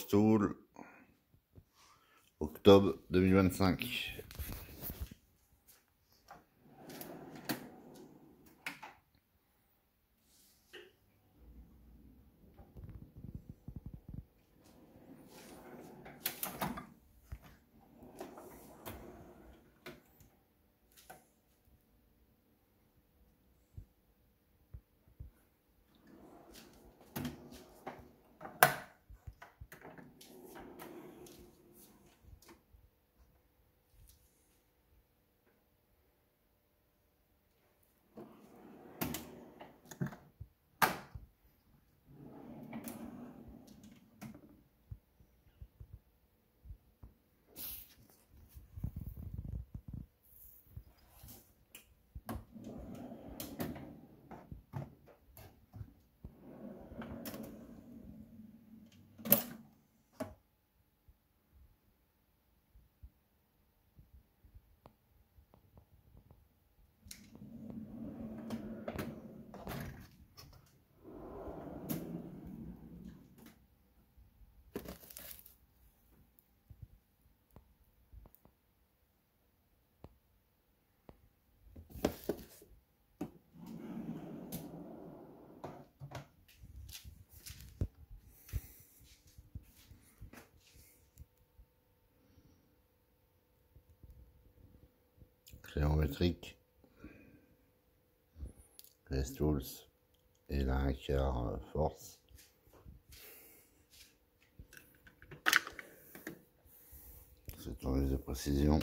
Stool, octobre 2025. Crayon métrique, les Stools et la 1/4 force. C'est tournevis de précision.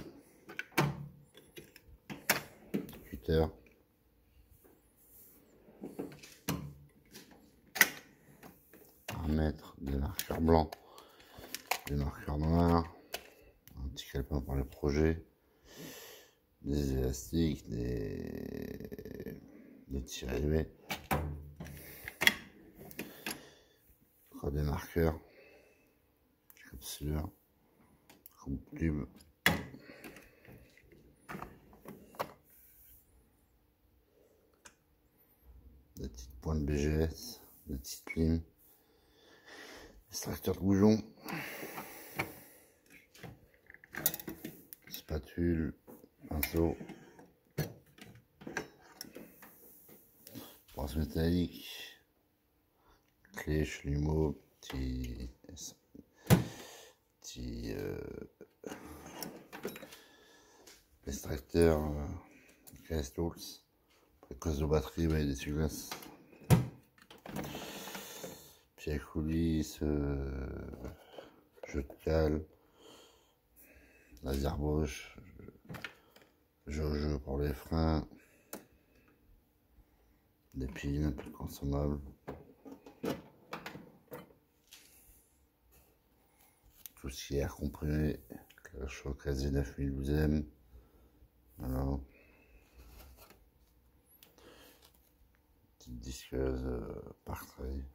Cutter. Un mètre, des marqueurs blancs, des marqueurs noirs, un petit calepin pour les projets, des élastiques, des tirets, encore des marqueurs, capsuleurs, comme tube, des petites pointes BGS, des petites limes, extracteur de goujons, spatule, pinceau, brosse métallique, clé, chalumeau, petit extracteur, caisse tools, précoce de batterie et des essuie-glaces, pied à coulisses, jeu de cale, laser Bosch, jeu pour les freins, des piles un peu consommables, tout ce qui est air comprimé, clash au casier 9012M, voilà. Petite disqueuse par trait,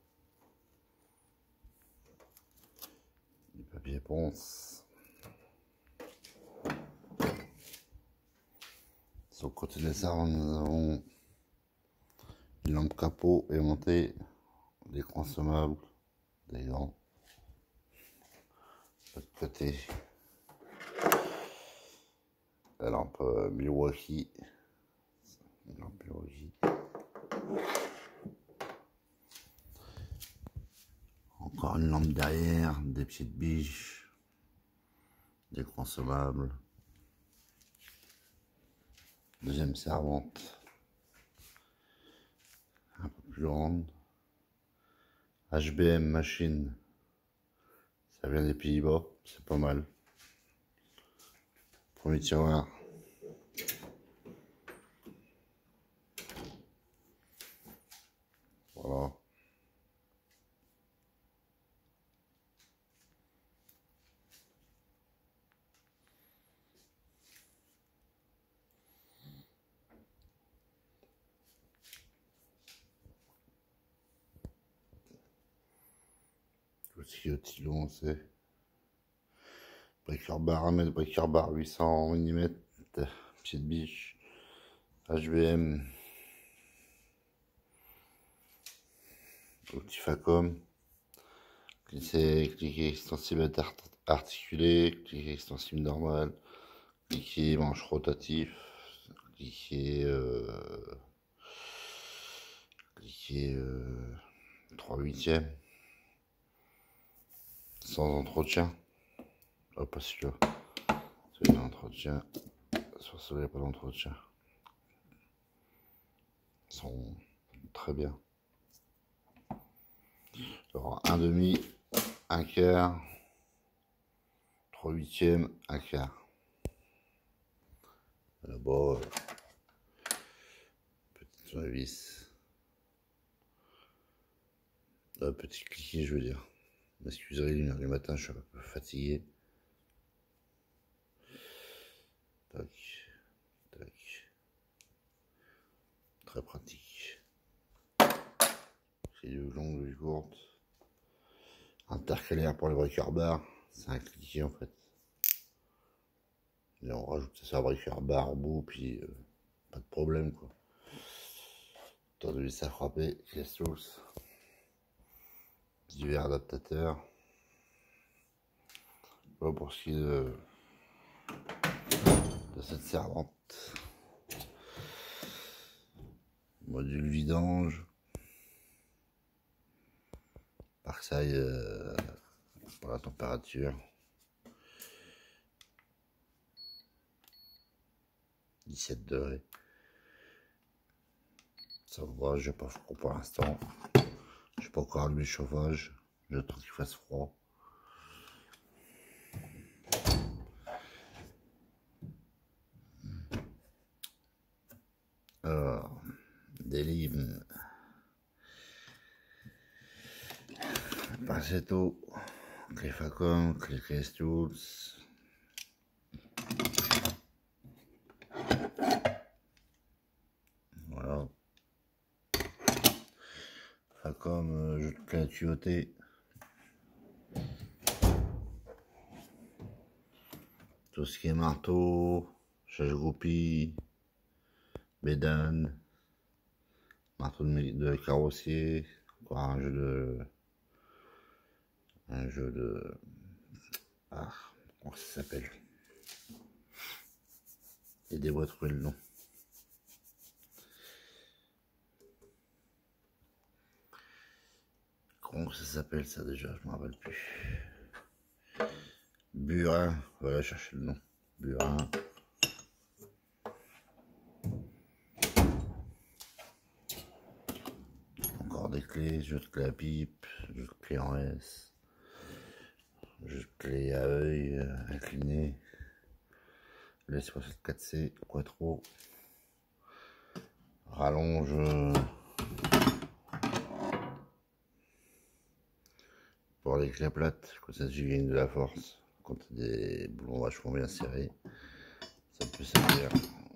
du papier ponce. Sur le côté des arbres, nous avons une lampe capot aimantée, des consommables, des gants. De l'autre côté, la lampe Milwaukee. Une lampe Milwaukee. Encore une lampe derrière, des petites biches, des consommables. Deuxième servante, un peu plus grande. HBM machine, ça vient des Pays-Bas, c'est pas mal. Premier tiroir. Voilà. Tout ce qui est au long, c'est breaker bar 1 mètre, breaker bar 800 mm, petite biche, HBM, outil Facom, cliquet extensible articulé, cliquet extensible normal, cliquet manche rotatif, cliquet 3/8, sans entretien. Oh, pas celui-là. Celui d'entretien. Sur celui-là, pas d'entretien. Ils sont très bien. Alors, 1/2, 1/4, 3/8, 1/4. Là-bas, petite tournevis. Petit cliquet, je veux dire. M'excuserez, le matin, je suis un peu fatigué. Tac, tac. Très pratique. C'est du long, du courte. Intercalaire pour les breakers barres. C'est un cliquet en fait. Et on rajoute ça sur breaker bar au bout, puis pas de problème quoi. Tournevis à frapper, caisse tools. Divers adaptateurs. Voilà pour ce qui est de cette servante. Module vidange. Parksaille pour la température. 17 degrés. Ça va, j'ai pas froid pour l'instant. Je n'ai pas encore allumé le chauffage. J'attends qu'il fasse froid. Alors, des limes. Pinceau. Clé Facom, clé Caisse Tools. Voilà. Facom, jeu de clé à tuyauter. Tout ce qui est marteau, charge-goupille, bédane, marteau de carrossier, encore un jeu de, comment ça s'appelle? Et des boîtes trouver le nom. Comment ça s'appelle ça déjà? Je me rappelle plus. Burin, voilà, chercher le nom. Burin. Encore des clés, jeu de clé à pipe, jeu de clé en S, jeu de clé à œil incliné, les 64C, Quattro, rallonge pour les clés plates, comme ça tu gagnes de la force. Quand tu as des boulons vachement bien serrés, ça peut servir.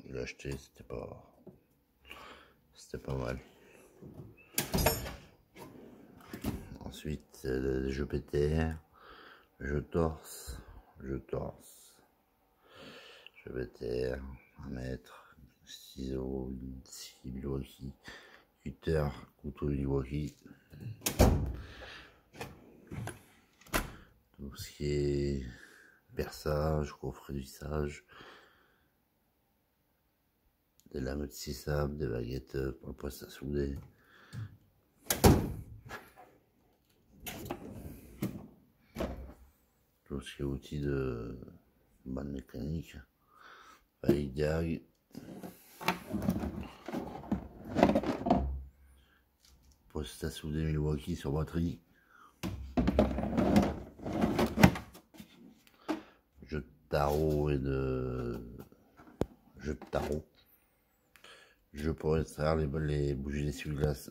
Je l'ai acheté, c'était pas mal. Ensuite, les jeux PTR, jeux torse, jeux PTR, 1 mètre, ciseaux, scie Milwaukee, cutter, couteau Milwaukee. Tout ce qui est perçage, coffret du sage, des lames de sable, des baguettes pour le poste à souder. Tout ce qui est outils de bande mécanique, vaille diag, poste à souder Milwaukee sur batterie, jeu de tarot et de jeu de tarot, jeu pour extraire les bougies d'essuie-glace,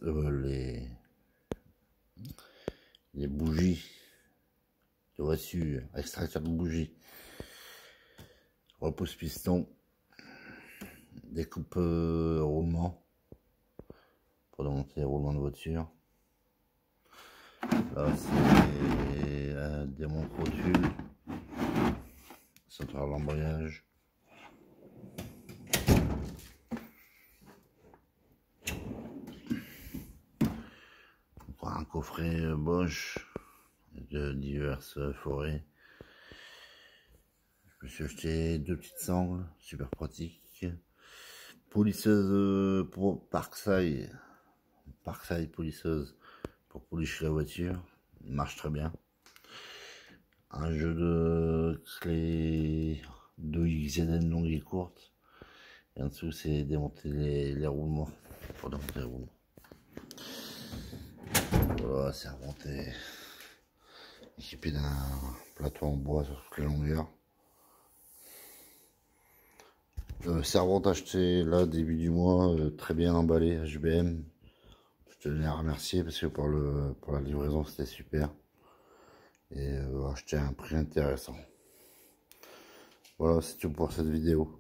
les bougies de voiture, extracteur de bougies, repousse piston, découpe roulement pour démonter les roulements de voiture. Là c'est un démonte rotule, centrale l'embrayage. Encore un coffret Bosch, de diverses forêts. Je me suis acheté 2 petites sangles, super pratiques. Polisseuse pour Parkside polisseuse pour policher la voiture, marche très bien. Un jeu de clés 2XZN longue et courte. Et en dessous, c'est démonter les roulements. Pour démonter les roulements. Voilà, servante est équipé d'un plateau en bois sur toutes les longueurs. Servante achetée là, début du mois, très bien emballé, HBM. Je tenais à remercier parce que pour la livraison, c'était super. Et acheté à un prix intéressant. Voilà, c'est tout pour cette vidéo.